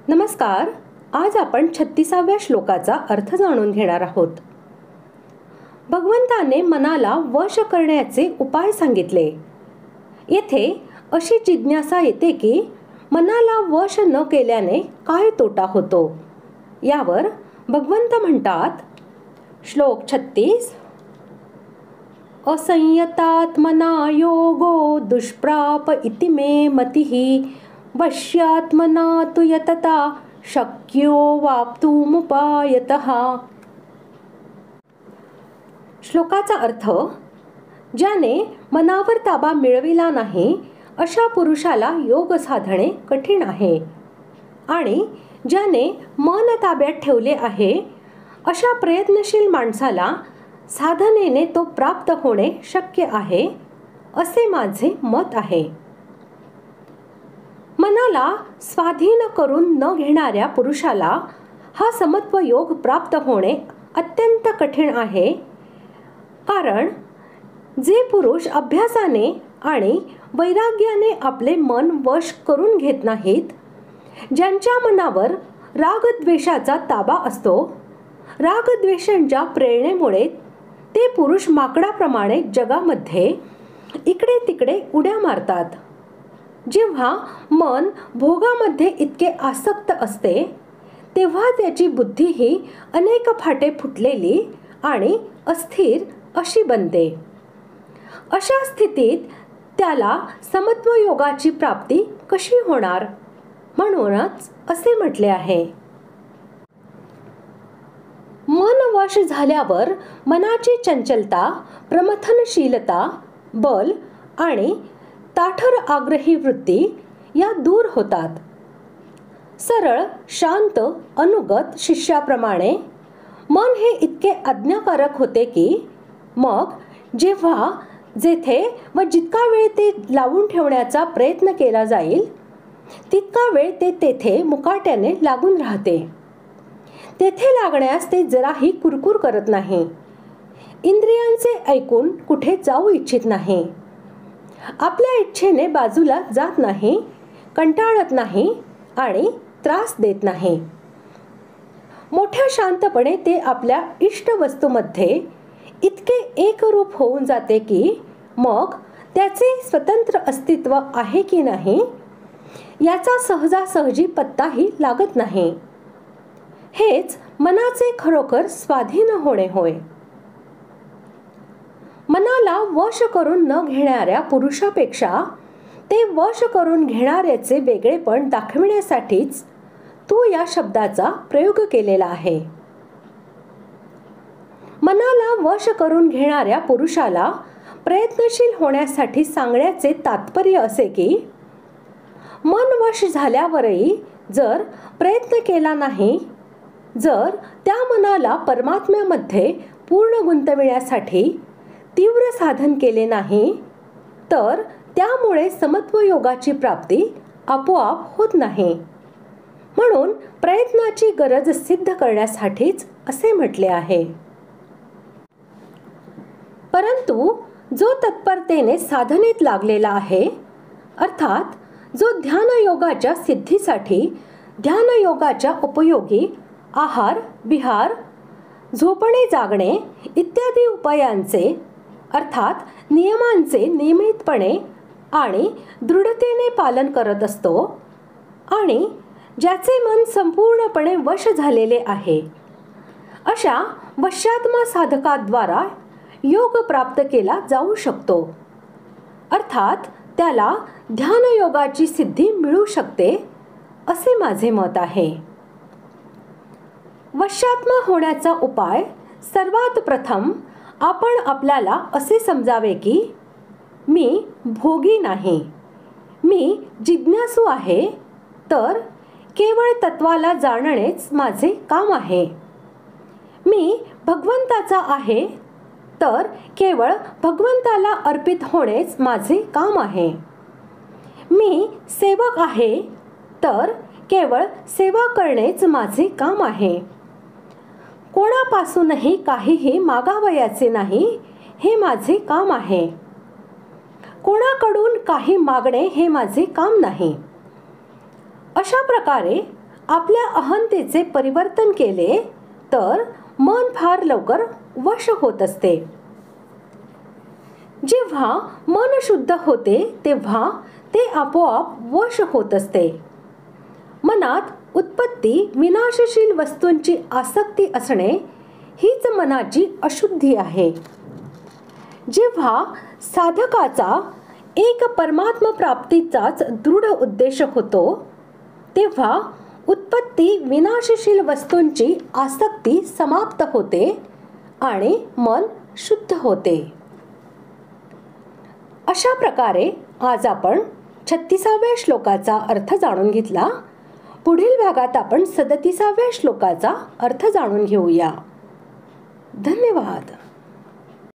नमस्कार. आज आपण 36व्या श्लोकाचा अर्थ जाणून घेणार आहोत. भगवंताने मनाला वश करण्याचे उपाय सांगितले. येथे अशी जिज्ञासा येते की मनाला वश न केल्याने काय तोटा होतो. यावर भगवंत म्हणतात, श्लोक 36, असंयतात्मना योगो दुष्प्राप इति मे मतिः वश्यात्मना तु यतता शक्यो वाप्तुमुपायतः. श्लोकाचा अर्थ, ज्याने मनावर ताबा मिळविला नाही अशा पुरुषाला योग साधणे कठीण आहे, आणि ज्याने मन ताब्यात ठेवले आहे अशा प्रयत्नशील माणसाला साधनेने तो प्राप्त होणे शक्य आहे, असे माझे मत आहे. मनाला स्वाधीन करून न घेणाऱ्या पुरुषाला हा समत्व योग प्राप्त होणे अत्यंत कठीण आहे. कारण जे पुरुष अभ्यासाने आणि वैराग्याने आपले मन वश करून घेत नाहीत, ज्यांच्या मनावर रागद्वेषाचा ताबा असतो, रागद्वेषांच्या प्रेरणेमुळे ते पुरुष माकडाप्रमाणे जगामध्ये इकडे तिकडे उड्या मारतात. जेव्हा मन भोगामध्ये इतके आसक्त असते तेव्हा त्याची बुद्धी ही अनेक फाटे फुटलेली आणि अस्थिर अशी बनते. अशा स्थितीत त्याला समत्व योगाची प्राप्ती कशी होणार. म्हणूनच असे म्हटले आहे, मन वश झाल्यावर मनाची चंचलता, प्रमथनशीलता, बल आणि ताठर आग्रही वृत्ती या दूर होतात. सरळ शांत अनुगत शिष्याप्रमाणे मन हे इतके आज्ञाकारक होते की मग जेव्हा जेथे व जितका वेळ ते लावून ठेवण्याचा प्रयत्न केला जाईल तितका वेळ ते तेथे मुकाट्याने लागून राहते. तेथे लागण्यास ते जराही कुरकुर करत नाही. इंद्रियांचे ऐकून कुठे जाऊ इच्छित नाही. आपल्या इच्छेने बाजूला जात नाही, कंटाळत नाही आणि त्रास देत नाही. मोठ्या शांतपणे ते आपल्या इष्ट वस्तूमध्ये इतके एकरूप होऊन जाते की मग त्याचे स्वतंत्र अस्तित्व आहे की नाही याचा सहजासहजी पत्ताही लागत नाही. हेच मनाचे खरोखर स्वाधीन होणे होय. मनाला वश करून न घेणाऱ्या पुरुषापेक्षा ते वश करून घेणाऱ्याचे वेगळेपण दाखविण्यासाठीच तू या शब्दाचा प्रयोग केलेला आहे. मनाला वश करून घेणाऱ्या पुरुषाला प्रयत्नशील होण्यासाठी सांगण्याचे तात्पर्य असे की मन वश झाल्यावरही जर प्रयत्न केला नाही, जर त्या मनाला परमात्म्यामध्ये पूर्ण गुंतविण्यासाठी तीव्र साधन केले नाही, तर त्यामुळे समत्व योगाची प्राप्ती आपोआप होत नाही. म्हणून प्रयत्नाची गरज सिद्ध करण्यासाठीच असे म्हटले आहे. परंतु जो तत्परतेने साधनेत लागलेला आहे, अर्थात जो ध्यानयोगाच्या सिद्धीसाठी ध्यानयोगाच्या उपयोगी आहार, विहार, झोपणे, जागणे इत्यादी उपायांचे अर्थात नियमांचे नियमितपणे आणि दृढतेने पालन करत असतो, आणि ज्याचे मन संपूर्णपणे वश झालेले आहे, अशा वश्यात्मा साधकाद्वारा योग प्राप्त केला जाऊ शकतो. अर्थात त्याला ध्यानयोगाची सिद्धी मिळू शकते, असे माझे मत आहे. वश्यात्मा होण्याचा उपाय सर्वात प्रथम आपण आपल्याला असे समजावे की मी भोगी नाही, मी जिज्ञासू आहे, तर केवळ तत्वाला जाणणेच माझे काम आहे. मी भगवंताचा आहे, तर केवळ भगवंताला अर्पित होणेच माझे काम आहे. मी सेवक आहे, तर केवळ सेवा करणेच माझे काम आहे. कोणापासूनही काहीही मागावयाचे नाही, हे माझे काम आहे. कोणाकडून काही मागणे हे माझे काम नाही. अशा प्रकारे आपल्या अहंतेचे परिवर्तन केले तर मन फार लवकर वश होत असते. जेव्हा मन शुद्ध होते तेव्हा ते आपोआप वश होत असते. मनात उत्पत्ती विनाशशील वस्तूंची आसक्ती असणे हीच मनाची अशुद्धी आहे. जेव्हा साधकाचा एक परमात्म प्राप्तीचाच दृढ उद्देश होतो तेव्हा उत्पत्ती विनाशशील वस्तूंची आसक्ती समाप्त होते आणि मन शुद्ध होते. अशा प्रकारे आज आपण 36व्या श्लोकाचा अर्थ जाणून घेतला. पुढील भागात आपण 37व्या श्लोकाचा अर्थ जाणून घेऊया. धन्यवाद.